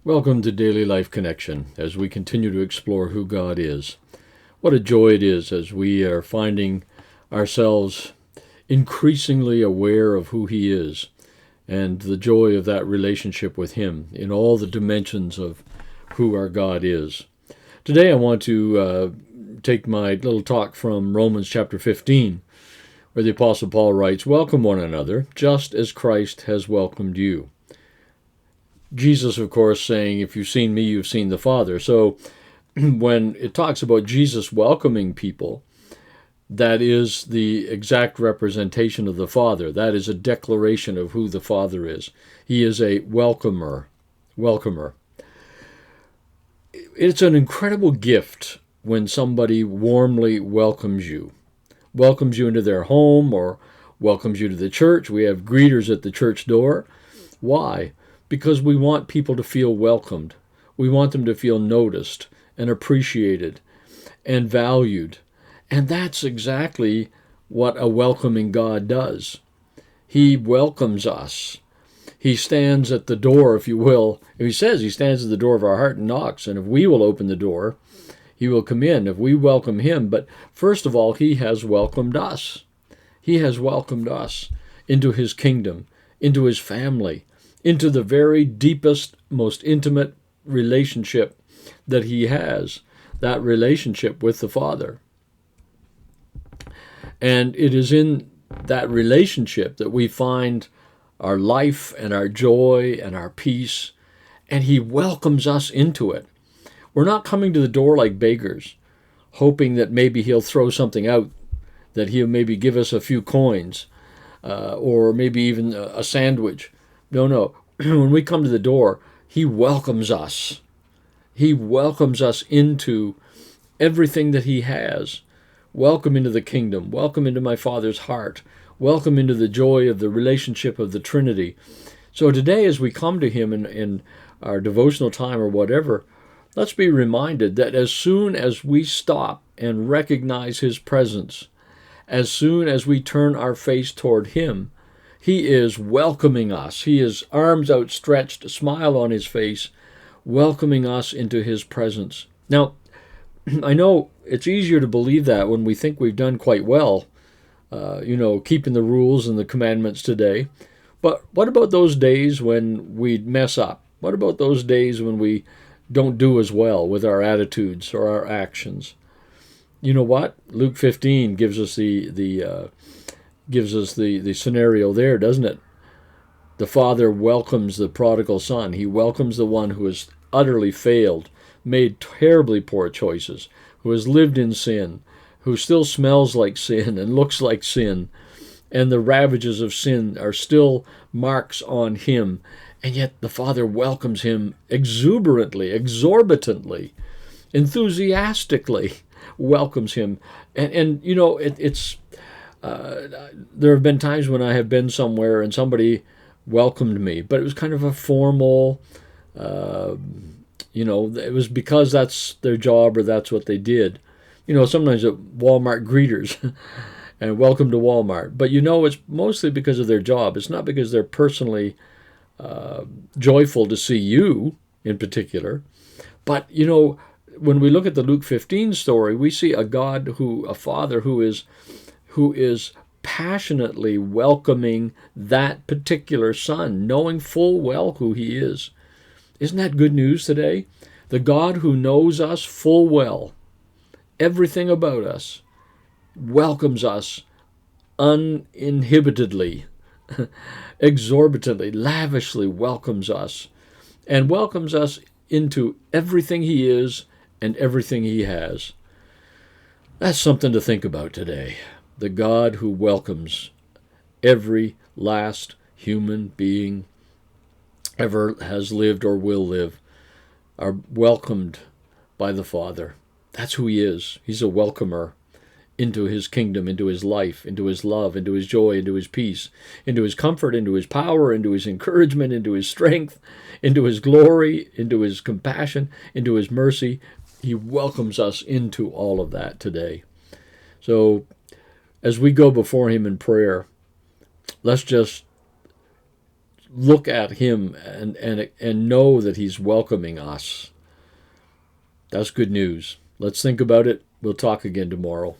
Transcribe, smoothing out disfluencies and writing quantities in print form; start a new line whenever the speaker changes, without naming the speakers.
Welcome to Daily Life Connection as we continue to explore who God is. What a joy it is as we are finding ourselves increasingly aware of who He is and the joy of that relationship with Him in all the dimensions of who our God is. Today I want to take my little talk from Romans chapter 15, where the Apostle Paul writes, "Welcome one another, just as Christ has welcomed you." Jesus, of course, saying, "If you've seen me, you've seen the Father." So when it talks about Jesus welcoming people, that is the exact representation of the Father. That is a declaration of who the Father is. He is a welcomer. It's an incredible gift when somebody warmly welcomes you into their home or welcomes you to the church. We have greeters at the church door. Why? Because we want people to feel welcomed. We want them to feel noticed and appreciated and valued. And that's exactly what a welcoming God does. He welcomes us. He stands at the door, if you will. He says he stands at the door of our heart and knocks, and if we will open the door, He will come in if we welcome Him. But first of all, He has welcomed us. He has welcomed us into His kingdom, into His family, into the very deepest, most intimate relationship that He has, that relationship with the Father. And it is in that relationship that we find our life and our joy and our peace, and He welcomes us into it. We're not coming to the door like beggars, hoping that maybe He'll throw something out, that He'll maybe give us a few coins, or maybe even a sandwich. No. When we come to the door, He welcomes us. He welcomes us into everything that He has. Welcome into the kingdom. Welcome into my Father's heart. Welcome into the joy of the relationship of the Trinity. So today, as we come to Him in our devotional time or whatever, let's be reminded that as soon as we stop and recognize His presence, as soon as we turn our face toward Him, He is welcoming us. He is arms outstretched, a smile on His face, welcoming us into His presence. Now, I know it's easier to believe that when we think we've done quite well, keeping the rules and the commandments today. But what about those days when we mess up? What about those days when we don't do as well with our attitudes or our actions? You know what? Luke 15 gives us the scenario there, doesn't it? The Father welcomes the prodigal son. He welcomes the one who has utterly failed, made terribly poor choices, who has lived in sin, who still smells like sin and looks like sin, and the ravages of sin are still marks on him. And yet the Father welcomes him exuberantly, exorbitantly, enthusiastically welcomes him. And it's there have been times when I have been somewhere and somebody welcomed me, but it was kind of a formal, it was because that's their job or that's what they did. Sometimes at Walmart greeters and welcome to Walmart. But it's mostly because of their job. It's not because they're personally joyful to see you in particular. But, when we look at the Luke 15 story, we see a Father who is passionately welcoming that particular son, knowing full well who he is. Isn't that good news today? The God who knows us full well, everything about us, welcomes us uninhibitedly, exorbitantly, lavishly welcomes us, and welcomes us into everything he is and everything he has. That's something to think about today. The God who welcomes every last human being ever has lived or will live, are welcomed by the Father. That's who he is. He's a welcomer into his kingdom, into his life, into his love, into his joy, into his peace, into his comfort, into his power, into his encouragement, into his strength, into his glory, into his compassion, into his mercy. He welcomes us into all of that today. So as we go before him in prayer, let's just look at him and know that he's welcoming us. That's good news. Let's think about it. We'll talk again tomorrow.